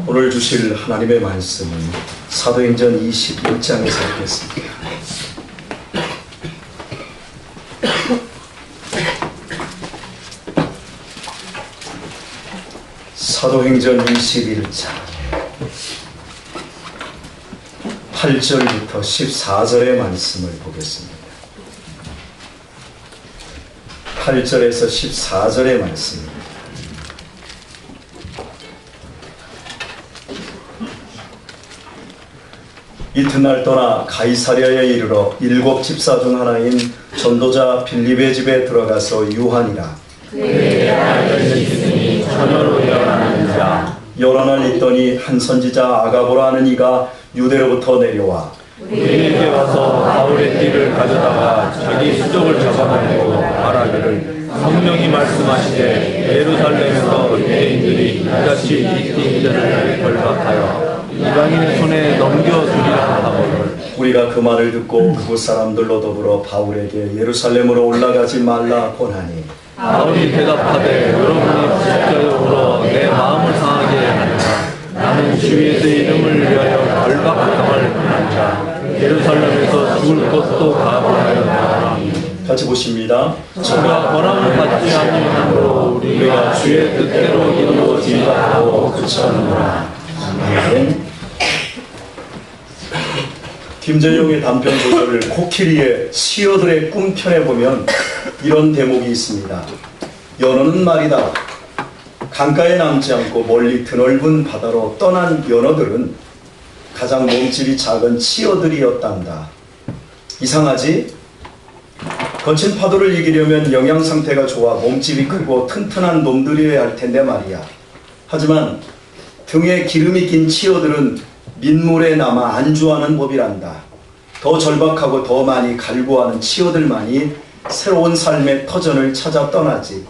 오늘 주실 하나님의 말씀은 사도행전 21장에서 읽겠습니다. 사도행전 21장 8절부터 14절의 말씀을 보겠습니다. 8절에서 14절의 말씀입니다. 이튿날 떠나 가이사랴에 이르러 7 집사 중 하나인 전도자 빌립의 집에 들어가서 요한이라 그에게 알려졌으니 전혀로 예언하는 자 여러 날 있더니 한 선지자 아가보라 하는 이가 유대로부터 내려와 우리에게 와서 바울의 띠를 가져다가 자기 수족을 잡아가지고 말하기를 성령이 말씀하시되 예루살렘에서 유대인들이 이같이 이 띠들을 결박하여 이방인의 손에 넘겨주리라 하거늘 우리가 그 말을 듣고 그곳 사람들로 더불어 바울에게 예루살렘으로 올라가지 말라 권하니 바울이 대답하되 여러분이 부식자여 울어 내 마음을 상하게 하느냐 나는 주 예수 이름을 위하여 결박당할 뿐이자 예루살렘에서 죽을 것도 각오하였노라. 같이 보십니다. 저가 권함을 받지 않으므로 우리가 주의 뜻대로 이루어지리라고 그쳤노라. 김재용의 단편 소설을 코끼리의 치어들의 꿈편에 보면 이런 대목이 있습니다. 연어는 말이다. 강가에 남지 않고 멀리 드넓은 바다로 떠난 연어들은 가장 몸집이 작은 치어들이었단다. 이상하지? 거친 파도를 이기려면 영양 상태가 좋아 몸집이 크고 튼튼한 놈들이어야 할 텐데 말이야. 하지만 등에 기름이 낀 치어들은 민물에 남아 안주하는 법이란다. 더 절박하고 더 많이 갈구하는 치어들만이 새로운 삶의 터전을 찾아 떠나지.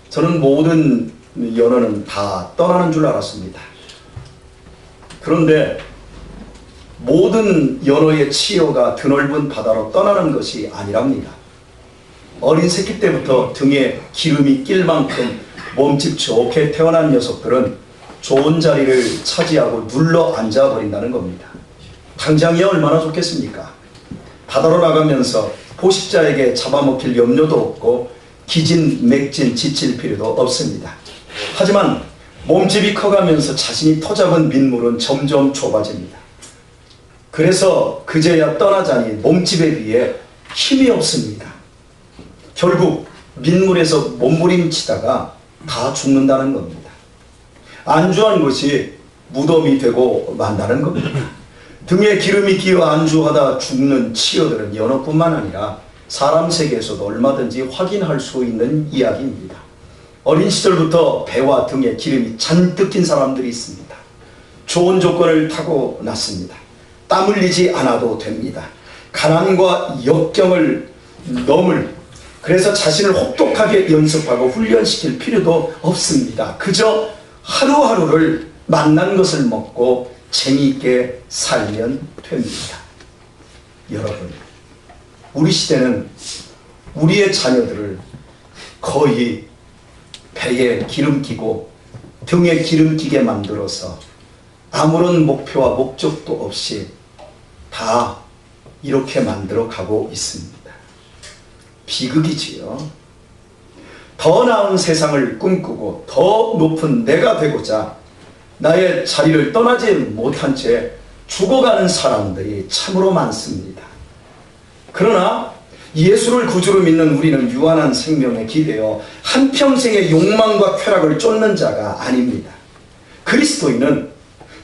저는 모든 연어는 다 떠나는 줄 알았습니다. 그런데 모든 연어의 치어가 드넓은 바다로 떠나는 것이 아니랍니다. 어린 새끼 때부터 등에 기름이 낄 만큼 몸집 좋게 태어난 녀석들은 좋은 자리를 차지하고 눌러 앉아버린다는 겁니다. 당장이 얼마나 좋겠습니까? 바다로 나가면서 포식자에게 잡아먹힐 염려도 없고 기진, 맥진, 지칠 필요도 없습니다. 하지만 몸집이 커가면서 자신이 터잡은 민물은 점점 좁아집니다. 그래서 그제야 떠나자니 몸집에 비해 힘이 없습니다. 결국 민물에서 몸부림치다가 다 죽는다는 겁니다. 안주한 것이 무덤이 되고 만다는 겁니다. 등에 기름이 끼어 안주하다 죽는 치어들은 연어뿐만 아니라 사람 세계에서도 얼마든지 확인할 수 있는 이야기입니다. 어린 시절부터 배와 등에 기름이 잔뜩 낀 사람들이 있습니다. 좋은 조건을 타고 났습니다. 땀 흘리지 않아도 됩니다. 가난과 역경을 넘을 그래서 자신을 혹독하게 연습하고 훈련시킬 필요도 없습니다. 그저 하루하루를 만난 것을 먹고 재미있게 살면 됩니다. 여러분, 우리 시대는 우리의 자녀들을 거의 배에 기름 끼고 등에 기름 끼게 만들어서 아무런 목표와 목적도 없이 다 이렇게 만들어 가고 있습니다. 비극이지요. 더 나은 세상을 꿈꾸고 더 높은 내가 되고자 나의 자리를 떠나지 못한 채 죽어가는 사람들이 참으로 많습니다. 그러나 예수를 구주로 믿는 우리는 유한한 생명에 기대어 한평생의 욕망과 쾌락을 쫓는 자가 아닙니다. 그리스도인은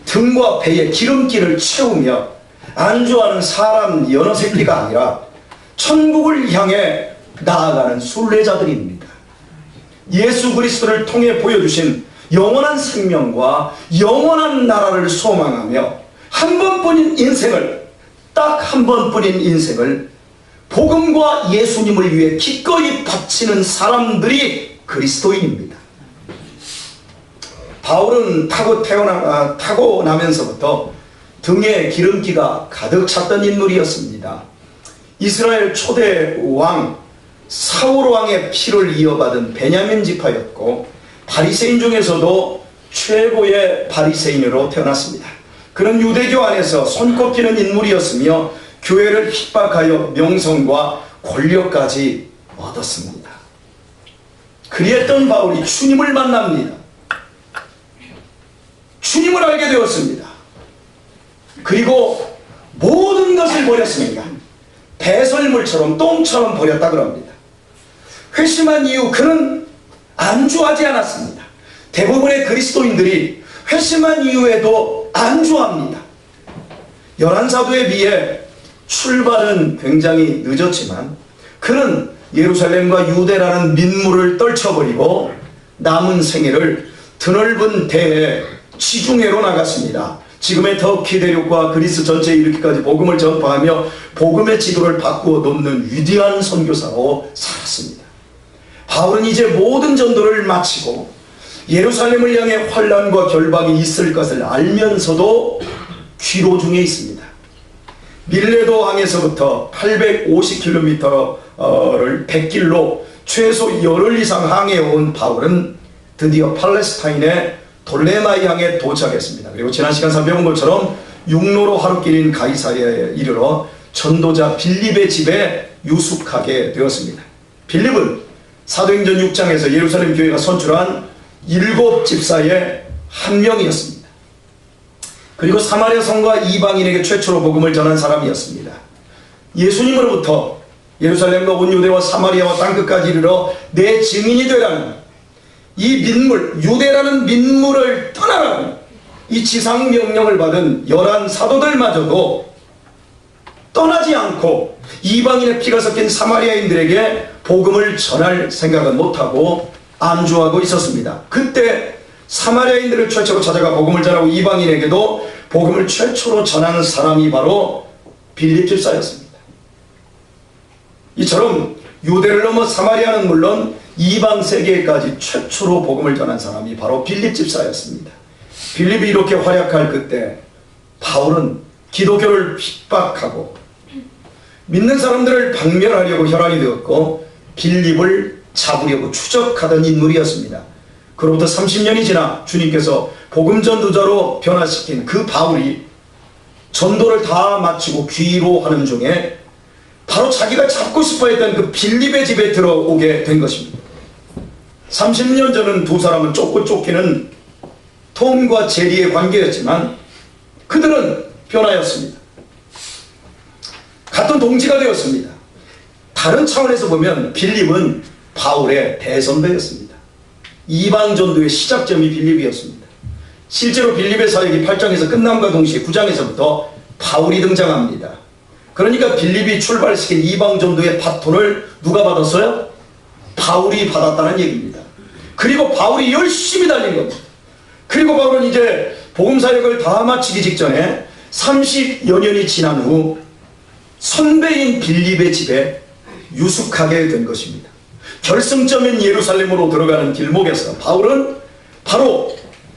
등과 배에 기름기를 채우며 안주하는 사람 연어 새끼가 아니라 천국을 향해 나아가는 순례자들입니다. 예수 그리스도를 통해 보여주신 영원한 생명과 영원한 나라를 소망하며 한 번뿐인 인생을, 딱 한 번뿐인 인생을 복음과 예수님을 위해 기꺼이 바치는 사람들이 그리스도인입니다. 바울은 타고 나면서부터 등에 기름기가 가득 찼던 인물이었습니다. 이스라엘 초대 왕 사울 왕의 피를 이어받은 베냐민 지파였고 바리새인 중에서도 최고의 바리새인으로 태어났습니다. 그는 유대교 안에서 손꼽히는 인물이었으며 교회를 핍박하여 명성과 권력까지 얻었습니다. 그리했던 바울이 주님을 만납니다. 주님을 알게 되었습니다. 그리고 모든 것을 버렸습니다. 배설물처럼 똥처럼 버렸다 그럽니다. 회심한 이후 그는 안주하지 않았습니다. 대부분의 그리스도인들이 회심한 이후에도 안주합니다. 11사도에 비해 출발은 굉장히 늦었지만 그는 예루살렘과 유대라는 민물을 떨쳐버리고 남은 생애를 드넓은 대에 지중해로 나갔습니다. 지금의 터키 대륙과 그리스 전체에 이르기까지 복음을 전파하며 복음의 지도를 바꾸어 놓는 위대한 선교사로 살았습니다. 바울은 이제 모든 전도를 마치고 예루살렘을 향해 환난과 결박이 있을 것을 알면서도 귀로 중에 있습니다. 밀레도 항에서부터 850km를 100길로 최소 열흘 이상 항해온 바울은 드디어 팔레스타인의 돌레마이 항에 도착했습니다. 그리고 지난 시간 살펴본 것처럼 육로로 하루길인 가이사랴에 이르러 전도자 빌립의 집에 유숙하게 되었습니다. 빌립은 사도행전 6장에서 예루살렘 교회가 선출한 7 집사의 한 명이었습니다. 그리고 사마리아 성과 이방인에게 최초로 복음을 전한 사람이었습니다. 예수님으로부터 예루살렘과 온 유대와 사마리아와 땅끝까지 이르러 내 증인이 되라는 이 민물, 유대라는 민물을 떠나라는 이 지상 명령을 받은 11 사도들마저도 떠나지 않고 이방인의 피가 섞인 사마리아인들에게 복음을 전할 생각은 못하고 안주하고 있었습니다. 그때 사마리아인들을 최초로 찾아가 복음을 전하고 이방인에게도 복음을 최초로 전하는 사람이 바로 빌립 집사였습니다. 이처럼 유대를 넘어 사마리아는 물론 이방 세계까지 최초로 복음을 전한 사람이 바로 빌립 집사였습니다. 빌립이 이렇게 활약할 그때 바울은 기독교를 핍박하고 믿는 사람들을 박멸하려고 혈안이 되었고 빌립을 잡으려고 추적하던 인물이었습니다. 그로부터 30년이 지나 주님께서 복음 전도자로 변화시킨 그 바울이 전도를 다 마치고 귀로하는 중에 바로 자기가 잡고 싶어 했던 그 빌립의 집에 들어오게 된 것입니다. 30년 전은 두 사람은 쫓고 쫓기는 톰과 제리의 관계였지만 그들은 변화였습니다. 같은 동지가 되었습니다. 다른 차원에서 보면 빌립은 바울의 대선배였습니다. 이방 전도의 시작점이 빌립이었습니다. 실제로 빌립의 사역이 8장에서 끝남과 동시에 9장에서부터 바울이 등장합니다. 그러니까 빌립이 출발시킨 이방 전도의 바톤을 누가 받았어요? 바울이 받았다는 얘기입니다. 그리고 바울이 열심히 달린 겁니다. 그리고 바울은 이제 복음 사역을 다 마치기 직전에 30여 년이 지난 후 선배인 빌립의 집에 유숙하게 된 것입니다. 결승점인 예루살렘으로 들어가는 길목에서 바울은 바로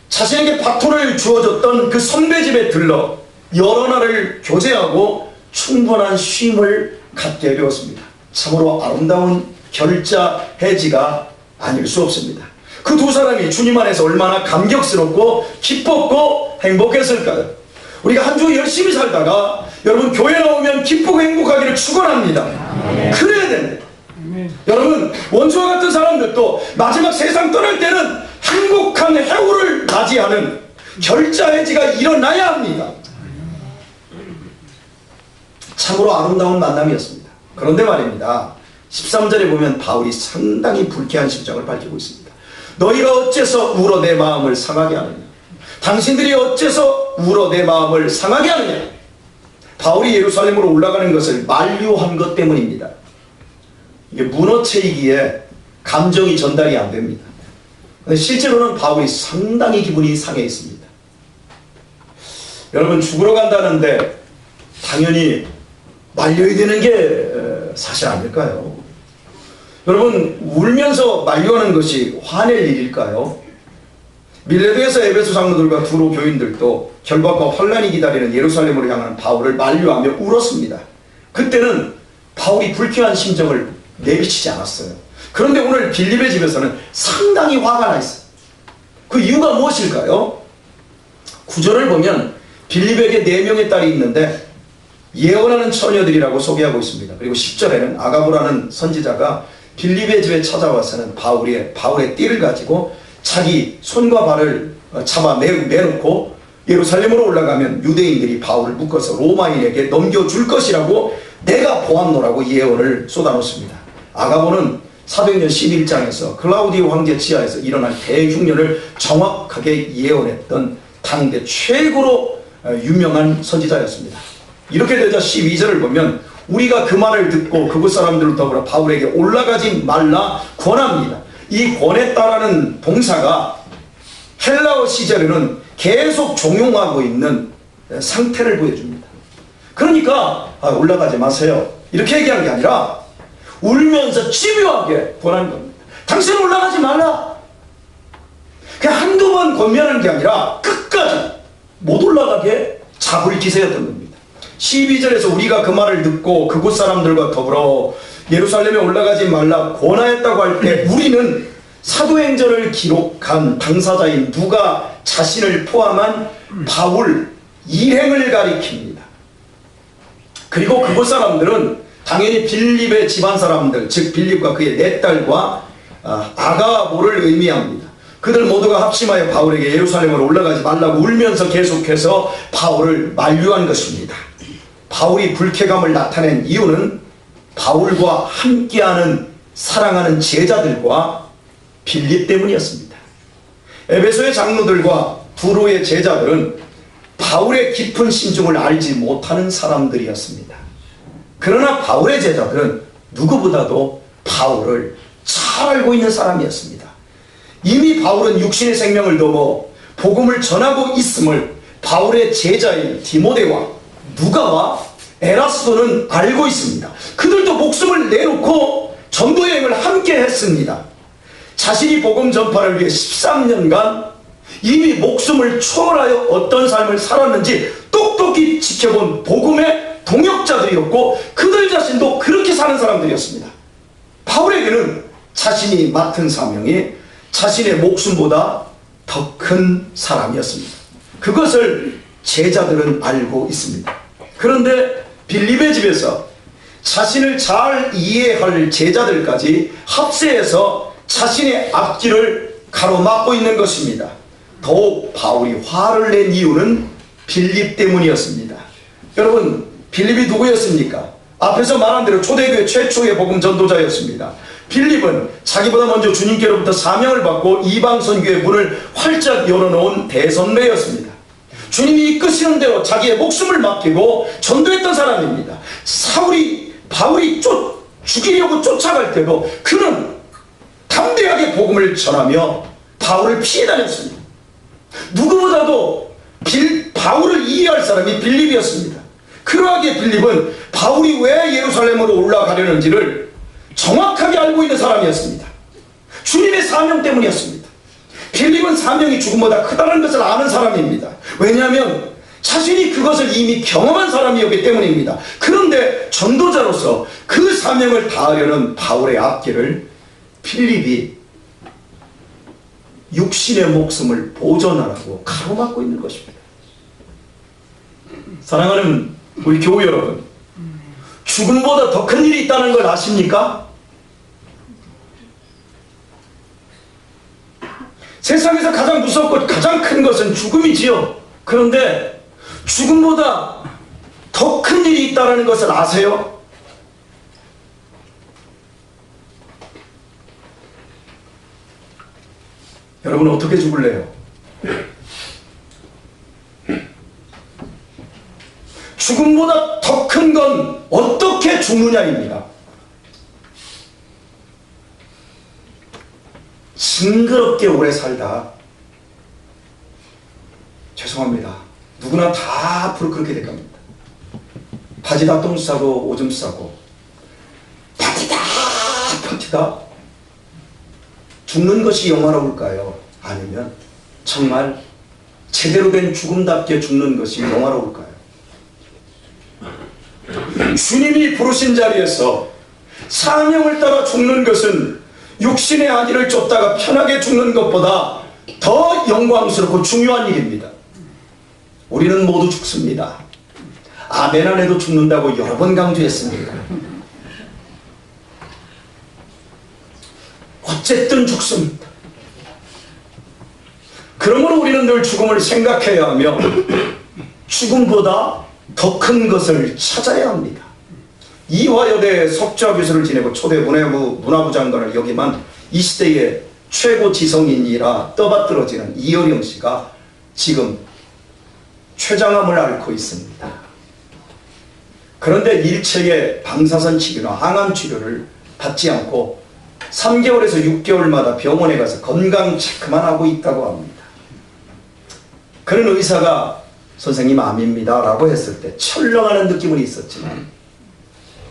자신에게 바톤을 주어줬던 그 선배 집에 들러 여러 날을 교제하고 충분한 쉼을 갖게 되었습니다. 참으로 아름다운 결자 해지가 아닐 수 없습니다. 그 두 사람이 주님 안에서 얼마나 감격스럽고 기뻤고 행복했을까요? 우리가 한 주 열심히 살다가 여러분 교회 나오면 기쁘고 행복하기를 축원합니다. 그래야 됩니다. 여러분 원수와 같은 사람들도 마지막 세상 떠날 때는 행복한 해후를 맞이하는 결자해지가 일어나야 합니다. 참으로 아름다운 만남이었습니다. 그런데 말입니다. 13절에 보면 바울이 상당히 불쾌한 심정을 밝히고 있습니다. 너희가 어째서 울어 내 마음을 상하게 하느냐? 당신들이 어째서 울어 내 마음을 상하게 하느냐? 바울이 예루살렘으로 올라가는 것을 만류한 것 때문입니다. 이게 문어체이기에 감정이 전달이 안 됩니다. 근데 실제로는 바울이 상당히 기분이 상해 있습니다. 여러분 죽으러 간다는데 당연히 말려야 되는 게 사실 아닐까요? 여러분 울면서 만류하는 것이 화낼 일일까요? 밀레도에서 에베소 장로들과 두로 교인들도 결박과 환란이 기다리는 예루살렘으로 향하는 바울을 만류하며 울었습니다. 그때는 바울이 불쾌한 심정을 내비치지 않았어요. 그런데 오늘 빌립의 집에서는 상당히 화가 나 있어요. 그 이유가 무엇일까요? 9절을 보면 빌립에게 4명의 딸이 있는데 예언하는 처녀들이라고 소개하고 있습니다. 그리고 10절에는 아가보라는 선지자가 빌립의 집에 찾아와서는 바울의 띠를 가지고 자기 손과 발을 잡아 매놓고 예루살렘으로 올라가면 유대인들이 바울을 묶어서 로마인에게 넘겨줄 것이라고 내가 보았노라고 예언을 쏟아놓습니다. 아가보는 사도행전 11장에서 클라우디오 황제 지하에서 일어날 대흉년을 정확하게 예언했던 당대 최고로 유명한 선지자였습니다. 이렇게 되자 12절을 보면 우리가 그 말을 듣고 그곳 사람들을 더불어 바울에게 올라가지 말라 권합니다. 이 권했다라는 동사가 헬라어 시절에는 계속 종용하고 있는 상태를 보여줍니다. 그러니까 올라가지 마세요 이렇게 얘기한 게 아니라 울면서 집요하게 권하는 겁니다. 당신은 올라가지 말라. 그냥 한두 번 권면하는 게 아니라 끝까지 못 올라가게 잡을 기세였던 겁니다. 12절에서 우리가 그 말을 듣고 그곳 사람들과 더불어 예루살렘에 올라가지 말라 권하였다고 할 때 우리는 사도행전을 기록한 당사자인 누가 자신을 포함한 바울 일행을 가리킵니다. 그리고 그곳 사람들은 당연히 빌립의 집안 사람들, 즉 빌립과 그의 4딸과 아가보를 의미합니다. 그들 모두가 합심하여 바울에게 예루살렘으로 올라가지 말라고 울면서 계속해서 바울을 만류한 것입니다. 바울이 불쾌감을 나타낸 이유는 바울과 함께하는 사랑하는 제자들과 빌립 때문이었습니다. 에베소의 장로들과 두로의 제자들은 바울의 깊은 심중을 알지 못하는 사람들이었습니다. 그러나 바울의 제자들은 누구보다도 바울을 잘 알고 있는 사람이었습니다. 이미 바울은 육신의 생명을 넘어 복음을 전하고 있음을 바울의 제자인 디모데와 누가와 에라스도는 알고 있습니다. 그들도 목숨을 내놓고 전도 여행을 함께 했습니다. 자신이 복음 전파를 위해 13년간 이미 목숨을 초월하여 어떤 삶을 살았는지 똑똑히 지켜본 복음의 동역자들이었고 그들 자신도 그렇게 사는 사람들이었습니다. 바울에게는 자신이 맡은 사명이 자신의 목숨보다 더 큰 사람이었습니다. 그것을 제자들은 알고 있습니다. 그런데 빌립의 집에서 자신을 잘 이해할 제자들까지 합세해서 자신의 앞길을 가로막고 있는 것입니다. 더욱 바울이 화를 낸 이유는 빌립 때문이었습니다. 여러분, 빌립이 누구였습니까? 앞에서 말한 대로 초대교회 최초의 복음 전도자였습니다. 빌립은 자기보다 먼저 주님께로부터 사명을 받고 이방 선교의 문을 활짝 열어놓은 대선배였습니다. 주님이 이끄시는 대로 자기의 목숨을 맡기고 전도했던 사람입니다. 바울이 죽이려고 쫓아갈 때도 그는 담대하게 복음을 전하며 바울을 피해 다녔습니다. 누구보다도 바울을 이해할 사람이 빌립이었습니다. 그러하기에 빌립은 바울이 왜 예루살렘으로 올라가려는지를 정확하게 알고 있는 사람이었습니다. 주님의 사명 때문이었습니다. 빌립은 사명이 죽음보다 크다는 것을 아는 사람입니다. 왜냐하면 자신이 그것을 이미 경험한 사람이었기 때문입니다. 그런데 전도자로서 그 사명을 다하려는 바울의 앞길을 빌립이 육신의 목숨을 보존하라고 가로막고 있는 것입니다. 사랑하는 우리 교회 여러분, 죽음보다 더 큰 일이 있다는 걸 아십니까? 세상에서 가장 무섭고 가장 큰 것은 죽음이지요. 그런데 죽음보다 더 큰 일이 있다는 것을 아세요? 여러분 어떻게 죽을래요? 죽음보다 더 큰 건 어떻게 죽느냐입니다. 징그럽게 오래 살다, 죄송합니다, 누구나 다 앞으로 그렇게 될 겁니다. 바지다 똥 싸고 오줌 싸고 버티다 죽는 것이 영화로울까요? 아니면 정말 제대로 된 죽음답게 죽는 것이 영화로울까요? 주님이 부르신 자리에서 사명을 따라 죽는 것은 육신의 안위를 쫓다가 편하게 죽는 것보다 더 영광스럽고 중요한 일입니다. 우리는 모두 죽습니다. 아멘 안 해도 죽는다고 여러 번 강조했습니다. 어쨌든 죽습니다. 그러므로 우리는 늘 죽음을 생각해야 하며 죽음보다 더 큰 것을 찾아야 합니다. 이화여대 석좌 교수를 지내고 초대 문화부 장관을 역임한 이 시대의 최고 지성인이라 떠받들어지는 이어령 씨가 지금 췌장암을 앓고 있습니다. 그런데 일체의 방사선 치료나 항암 치료를 받지 않고 3개월에서 6개월마다 병원에 가서 건강 체크만 하고 있다고 합니다. 그런 의사가 선생님 암입니다 라고 했을 때 철렁하는 느낌은 있었지만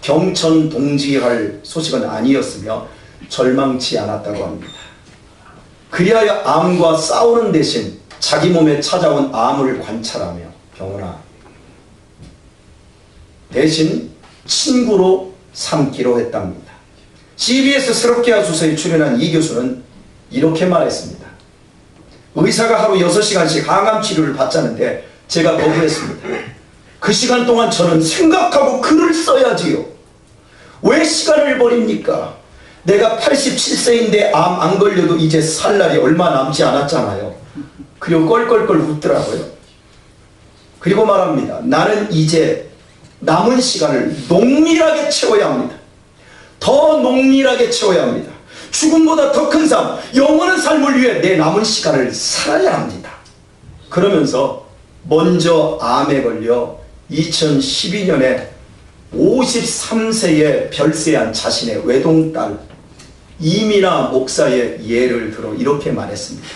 경천 동지할 소식은 아니었으며 절망치 않았다고 합니다. 그리하여 암과 싸우는 대신 자기 몸에 찾아온 암을 관찰하며 병원아 대신 친구로 삼기로 했답니다. CBS 스럽게 하소서에 출연한 이 교수는 이렇게 말했습니다. 의사가 하루 6시간씩 항암 치료를 받자는데 제가 거부했습니다. 그 시간 동안 저는 생각하고 글을 써야지요. 왜 시간을 버립니까? 내가 87세인데 암 안 걸려도 이제 살 날이 얼마 남지 않았잖아요. 그리고 껄껄껄 웃더라고요. 그리고 말합니다. 나는 이제 남은 시간을 농밀하게 채워야 합니다. 더 농밀하게 채워야 합니다. 죽음보다 더 큰 삶, 영원한 삶을 위해 내 남은 시간을 살아야 합니다. 그러면서 먼저 암에 걸려 2012년에 53세에 별세한 자신의 외동딸 이민아 목사의 예를 들어 이렇게 말했습니다.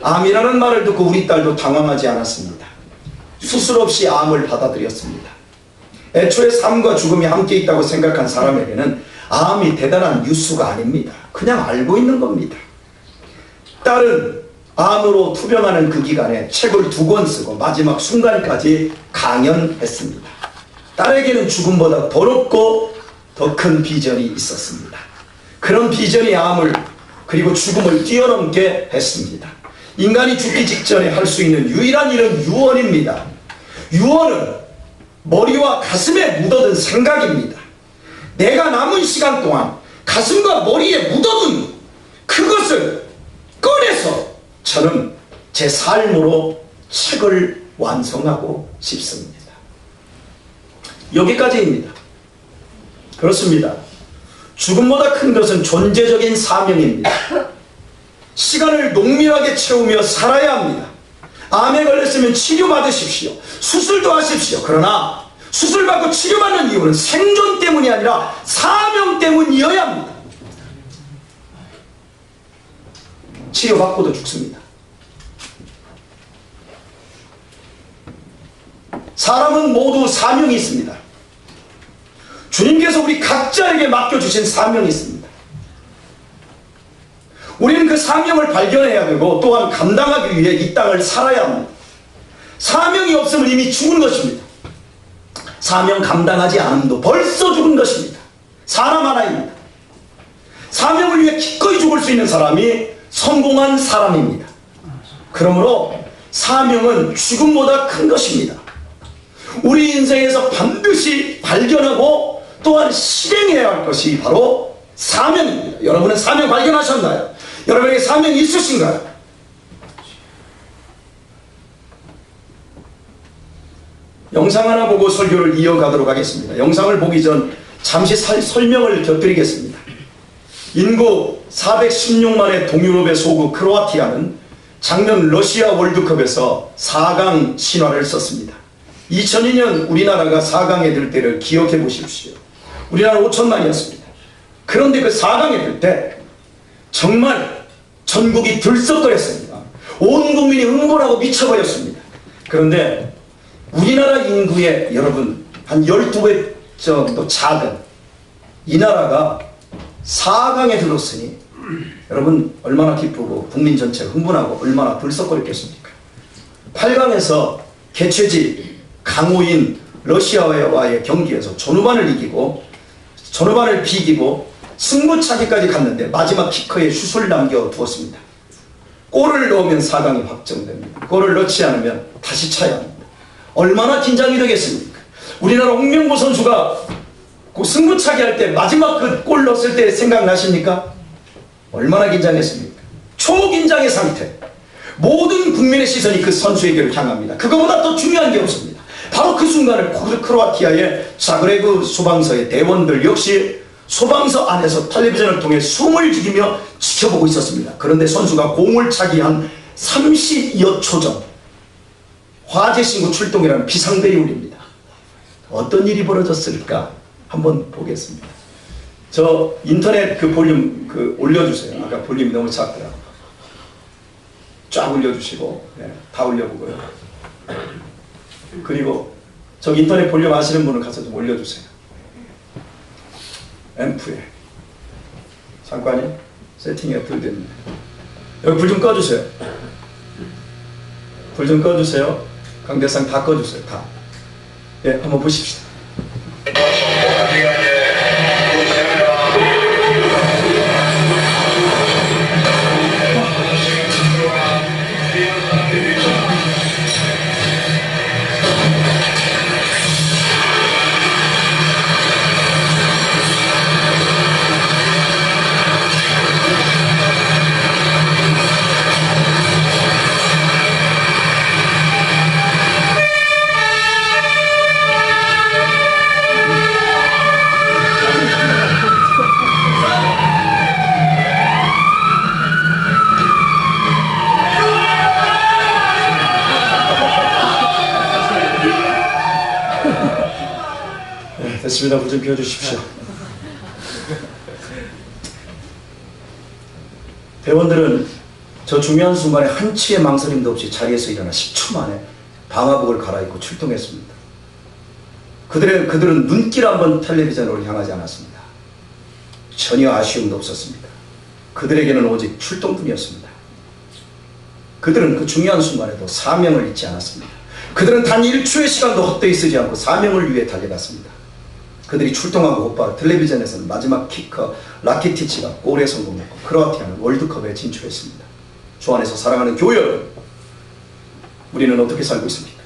암이라는 말을 듣고 우리 딸도 당황하지 않았습니다. 수술 없이 암을 받아들였습니다. 애초에 삶과 죽음이 함께 있다고 생각한 사람에게는 암이 대단한 뉴스가 아닙니다. 그냥 알고 있는 겁니다. 딸은 암으로 투병하는 그 기간에 책을 2권 쓰고 마지막 순간까지 강연했습니다. 딸에게는 죽음보다 더럽고 더 큰 비전이 있었습니다. 그런 비전이 암을 그리고 죽음을 뛰어넘게 했습니다. 인간이 죽기 직전에 할 수 있는 유일한 일은 유언입니다. 유언은 머리와 가슴에 묻어둔 생각입니다. 내가 남은 시간 동안 가슴과 머리에 묻어둔 그것을 꺼내서 저는 제 삶으로 책을 완성하고 싶습니다. 여기까지입니다. 그렇습니다. 죽음보다 큰 것은 존재적인 사명입니다. 시간을 농밀하게 채우며 살아야 합니다. 암에 걸렸으면 치료받으십시오. 수술도 하십시오. 그러나 수술받고 치료받는 이유는 생존 때문이 아니라 사명 때문이어야 합니다. 치료받고도 죽습니다. 사람은 모두 사명이 있습니다. 주님께서 우리 각자에게 맡겨주신 사명이 있습니다. 우리는 그 사명을 발견해야 되고 또한 감당하기 위해 이 땅을 살아야 합니다. 사명이 없으면 이미 죽은 것입니다. 사명 감당하지 않음도 벌써 죽은 것입니다. 사람 하나입니다. 사명을 위해 기꺼이 죽을 수 있는 사람이 성공한 사람입니다. 그러므로 사명은 죽음보다 큰 것입니다. 우리 인생에서 반드시 발견하고 또한 실행해야 할 것이 바로 사명입니다. 여러분은 사명 발견하셨나요? 여러분에게 사명이 있으신가요? 영상 하나 보고 설교를 이어가도록 하겠습니다. 영상을 보기 전 잠시 설명을 곁드리겠습니다. 인구 416만의 동유럽의 소국 크로아티아는 작년 러시아 월드컵에서 4강 신화를 썼습니다. 2002년 우리나라가 4강에 들 때를 기억해 보십시오. 우리나라 5천만이었습니다. 그런데 그 4강에 들 때 정말 전국이 들썩거렸습니다. 온 국민이 흥분하고 미쳐버렸습니다. 그런데 우리나라 인구의 여러분 한 12배 정도 작은 이 나라가 4강에 들었으니 여러분 얼마나 기쁘고 국민 전체가 흥분하고 얼마나 들썩거렸겠습니까? 8강에서 개최지 강호인 러시아와의 경기에서 전후반을 이기고 전후반을 비기고 승부차기까지 갔는데 마지막 키커에 슛을 남겨두었습니다. 골을 넣으면 4강이 확정됩니다. 골을 넣지 않으면 다시 차야 합니다. 얼마나 긴장이 되겠습니까? 우리나라 홍명보 선수가 그 승부차기 할 때 마지막 그 골 넣었을 때 생각나십니까? 얼마나 긴장했습니까? 초긴장의 상태. 모든 국민의 시선이 그 선수에게로 향합니다. 그거보다 더 중요한 게 없습니다. 바로 그 순간을 크로아티아의 자그레브 소방서의 대원들 역시 소방서 안에서 텔레비전을 통해 숨을 죽이며 지켜보고 있었습니다. 그런데 선수가 공을 차기 한 30여 초 전 화재 신고 출동이라는 비상벨이 울립니다. 어떤 일이 벌어졌을까 한번 보겠습니다. 저 인터넷 그 볼륨 그 올려주세요. 아까 볼륨이 너무 작더라고요. 쫙 올려주시고, 네, 다 올려보고요. 그리고 저 인터넷 볼륨 아시는 분은 가서 좀 올려주세요. 앰프에 잠깐요. 세팅이 어떻게 됐네. 여기 불 좀 꺼주세요. 불 좀 꺼주세요. 강대상 다 꺼주세요. 다. 예, 한번 보십시다. 됐습니다. 불 좀 켜주십시오. 대원들은 저 중요한 순간에 한치의 망설임도 없이 자리에서 일어나 10초 만에 방화복을 갈아입고 출동했습니다. 그들은 눈길 한번 텔레비전으로 향하지 않았습니다. 전혀 아쉬움도 없었습니다. 그들에게는 오직 출동뿐이었습니다. 그들은 그 중요한 순간에도 사명을 잊지 않았습니다. 그들은 단 1초의 시간도 헛되이 쓰지 않고 사명을 위해 달려갔습니다. 그들이 출동하고 곧바로 텔레비전에서는 마지막 키커 라키티치가 골에 성공했고 크로아티아는 월드컵에 진출했습니다. 주 안에서 사랑하는 교회 여러분, 우리는 어떻게 살고 있습니까?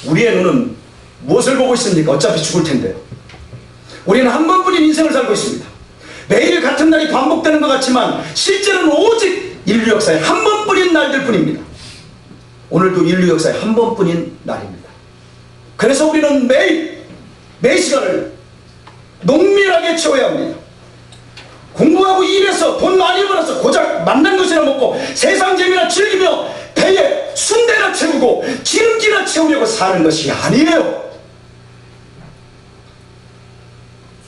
우리의 눈은 무엇을 보고 있습니까? 어차피 죽을 텐데. 우리는 한 번뿐인 인생을 살고 있습니다. 매일 같은 날이 반복되는 것 같지만 실제로는 오직 인류 역사에 한 번뿐인 날들 뿐입니다. 오늘도 인류 역사에 한 번뿐인 날입니다. 그래서 우리는 매 시간을 농밀하게 채워야 합니다. 공부하고 일해서 돈 많이 벌어서 고작 만난 것이나 먹고 세상 재미나 즐기며 배에 순대나 채우고 기름기나 채우려고 사는 것이 아니에요.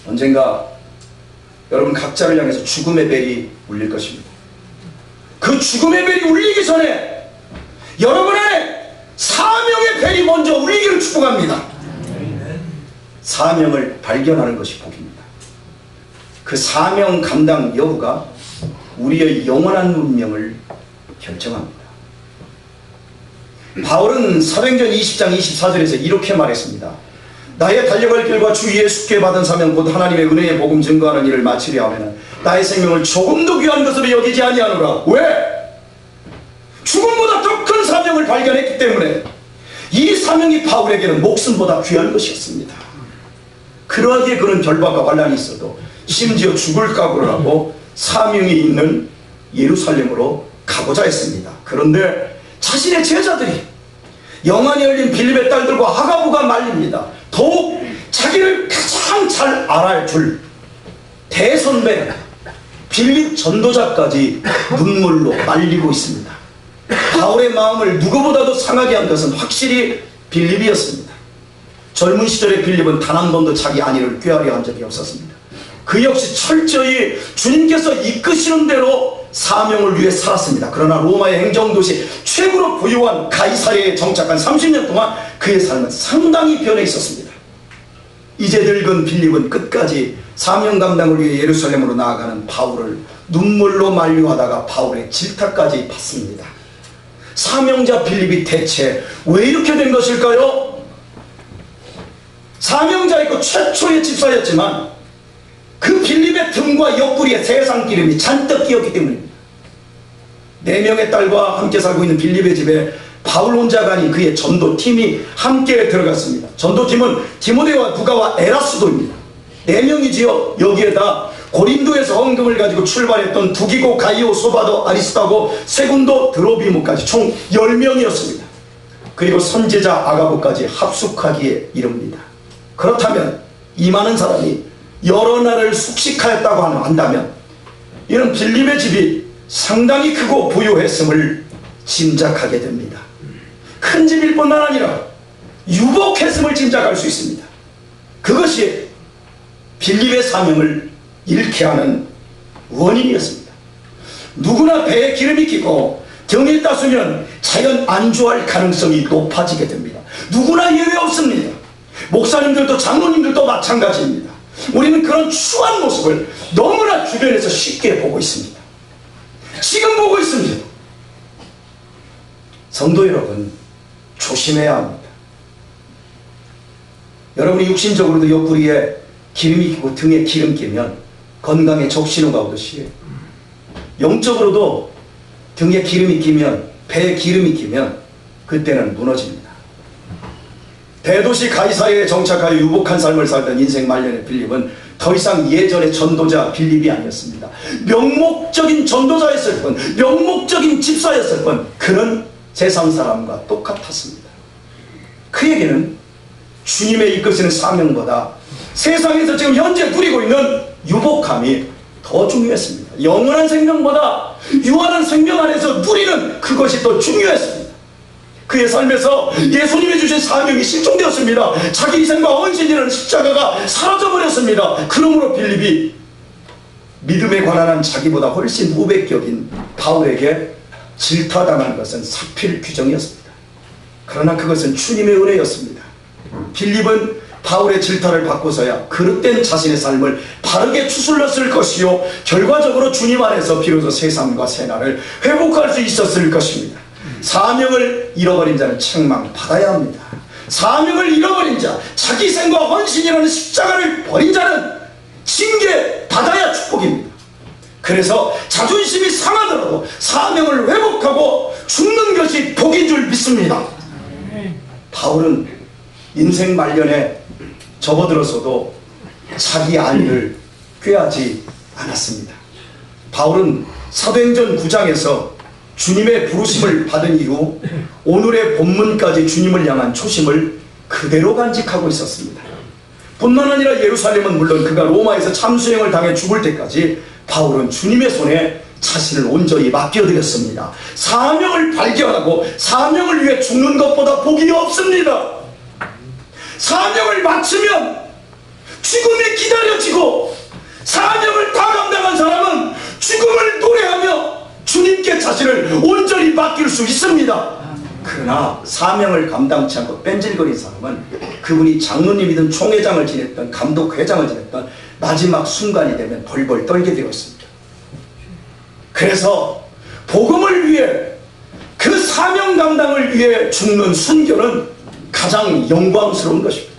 언젠가 여러분 각자를 향해서 죽음의 벨이 울릴 것입니다. 그 죽음의 벨이 울리기 전에 여러분 안에 사명의 벨이 먼저 울리기를 축복합니다. 사명을 발견하는 것이 복입니다. 그 사명 감당 여부가 우리의 영원한 운명을 결정합니다. 바울은 사도행전 20장 24절에서 이렇게 말했습니다. 나의 달려갈 길과 주 예수께 받은 사명 곧 하나님의 은혜의 복음 증거하는 일을 마치려 하면 나의 생명을 조금도 귀한 것으로 여기지 아니하노라. 왜? 죽음보다 더 큰 사명을 발견했기 때문에. 이 사명이 바울에게는 목숨보다 귀한 것이었습니다. 그러하기에 그는 결박과 환란이 있어도 심지어 죽을 각오를 하고 사명이 있는 예루살렘으로 가고자 했습니다. 그런데 자신의 제자들이 영안이 열린 빌립의 딸들과 하가부가 말립니다. 더욱 자기를 가장 잘 알아야 줄 대선배 빌립 전도자까지 눈물로 말리고 있습니다. 바울의 마음을 누구보다도 상하게 한 것은 확실히 빌립이었습니다. 젊은 시절의 빌립은 단 한 번도 자기 안위를 꾀하려 한 적이 없었습니다. 그 역시 철저히 주님께서 이끄시는 대로 사명을 위해 살았습니다. 그러나 로마의 행정도시 최고로 부유한 가이사랴에 정착한 30년 동안 그의 삶은 상당히 변해 있었습니다. 이제 늙은 빌립은 끝까지 사명 감당을 위해 예루살렘으로 나아가는 바울을 눈물로 만류하다가 바울의 질타까지 받습니다. 사명자 빌립이 대체 왜 이렇게 된 것일까요? 사명자이고 최초의 집사였지만 그 빌립의 등과 옆구리에 세상 기름이 잔뜩 끼었기 때문입니다. 4명의 딸과 함께 살고 있는 빌립의 집에 바울 혼자가 아닌 그의 전도팀이 함께 들어갔습니다. 전도팀은 디모데와 누가와 에라스도입니다. 4명이지요. 여기에다 고린도에서 헌금을 가지고 출발했던 두기고, 가이오, 소바도, 아리스타고, 세군도, 드로비모까지 총 10명이었습니다. 그리고 선지자 아가보까지 합숙하기에 이릅니다. 그렇다면 이 많은 사람이 여러 날을 숙식하였다고 한다면 이는 빌립의 집이 상당히 크고 부유했음을 짐작하게 됩니다. 큰 집일 뿐만 아니라 유복했음을 짐작할 수 있습니다. 그것이 빌립의 사명을 잃게 하는 원인이었습니다. 누구나 배에 기름이 끼고 등에 따수면 자연 안주할 가능성이 높아지게 됩니다. 누구나 예외 없습니다. 목사님들도 장로님들도 마찬가지입니다. 우리는 그런 추한 모습을 너무나 주변에서 쉽게 보고 있습니다. 지금 보고 있습니다. 성도 여러분, 조심해야 합니다. 여러분이 육신적으로도 옆구리에 기름이 끼고 등에 기름 끼면 건강에 적신호가 오듯이 영적으로도 등에 기름이 끼면, 배에 기름이 끼면 그때는 무너집니다. 대도시 가이사랴에 정착하여 유복한 삶을 살던 인생 말년의 빌립은 더 이상 예전의 전도자 빌립이 아니었습니다. 명목적인 전도자였을 뿐, 명목적인 집사였을 뿐, 그는 세상 사람과 똑같았습니다. 그에게는 주님의 이끄시는 사명보다 세상에서 지금 현재 누리고 있는 유복함이 더 중요했습니다. 영원한 생명보다 유한한 생명 안에서 누리는 그것이 더 중요했습니다. 그의 삶에서 예수님이 주신 사명이 실종되었습니다. 자기 희생과 헌신이라는 십자가가 사라져버렸습니다. 그러므로 빌립이 믿음에 관한 한 자기보다 훨씬 무백격인 바울에게 질타당한 것은 사필 규정이었습니다. 그러나 그것은 주님의 은혜였습니다. 빌립은 바울의 질타를 받고서야 그릇된 자신의 삶을 바르게 추슬렀을 것이요, 결과적으로 주님 안에서 비로소 새 삶과 새 날을 회복할 수 있었을 것입니다. 사명을 잃어버린 자는 책망받아야 합니다. 사명을 잃어버린 자, 자기 생과 헌신이라는 십자가를 버린 자는 징계받아야 축복입니다. 그래서 자존심이 상하더라도 사명을 회복하고 죽는 것이 복인 줄 믿습니다. 바울은 인생 말년에 접어들어서도 자기 안위를 꾀하지 않았습니다. 바울은 사도행전 9장에서 주님의 부르심을 받은 이후 오늘의 본문까지 주님을 향한 초심을 그대로 간직하고 있었습니다. 뿐만 아니라 예루살렘은 물론 그가 로마에서 참수형을 당해 죽을 때까지 바울은 주님의 손에 자신을 온전히 맡겨드렸습니다. 사명을 발견하고 사명을 위해 죽는 것보다 복이 없습니다. 사명을 마치면 죽음이 기다려지고, 사명을 다 감당한 사람은 죽음을 노래하며 주님께 자신을 온전히 맡길 수 있습니다. 그러나 사명을 감당치 않고 뺀질거린 사람은 그분이 장로님이든 총회장을 지냈던 감독회장을 지냈던 마지막 순간이 되면 벌벌 떨게 되어 있습니다. 그래서 복음을 위해, 그 사명 감당을 위해 죽는 순교는 가장 영광스러운 것입니다.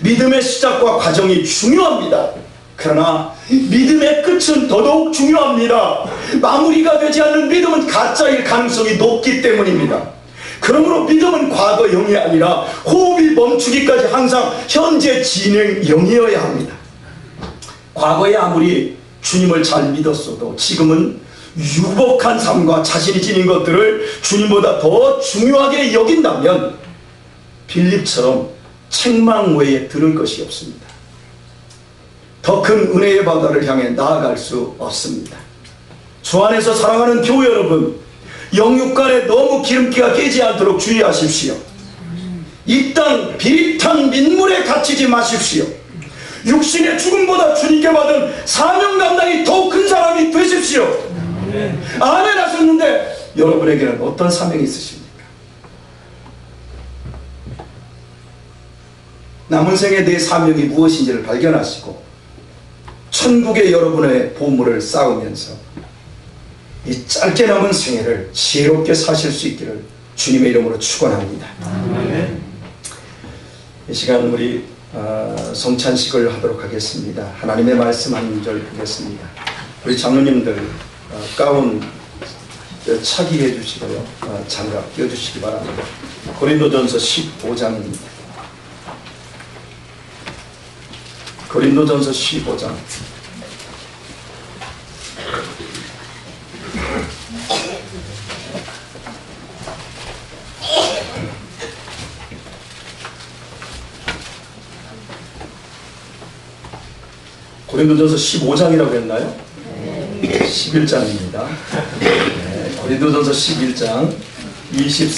믿음의 시작과 과정이 중요합니다. 그러나 믿음의 끝은 더더욱 중요합니다. 마무리가 되지 않는 믿음은 가짜일 가능성이 높기 때문입니다. 그러므로 믿음은 과거형이 아니라 호흡이 멈추기까지 항상 현재 진행형이어야 합니다. 과거에 아무리 주님을 잘 믿었어도 지금은 유복한 삶과 자신이 지닌 것들을 주님보다 더 중요하게 여긴다면 빌립처럼 책망 외에 들을 것이 없습니다. 더 큰 은혜의 바다를 향해 나아갈 수 없습니다. 주 안에서 사랑하는 교회 여러분, 영육간에 너무 기름기가 끼지 않도록 주의하십시오. 이 땅 비릿한 민물에 갇히지 마십시오. 육신의 죽음보다 주님께 받은 사명 감당이 더 큰 사람이 되십시오. 아멘 하셨는데 여러분에게는 어떤 사명이 있으십니까? 남은 생에 내 사명이 무엇인지를 발견하시고 천국의 여러분의 보물을 쌓으면서 이 짧게 남은 생애를 지혜롭게 사실 수 있기를 주님의 이름으로 축원합니다. 이 시간 우리 성찬식을 하도록 하겠습니다. 하나님의 말씀 한 절 보겠습니다. 우리 장로님들 가운 차기해 주시고요. 장갑 껴주시기 바랍니다. 고린도전서 15장입니다. 고린도전서 15장. 고린도전서 15장이라고 했나요? 11장입니다. 고린도전서 11장 20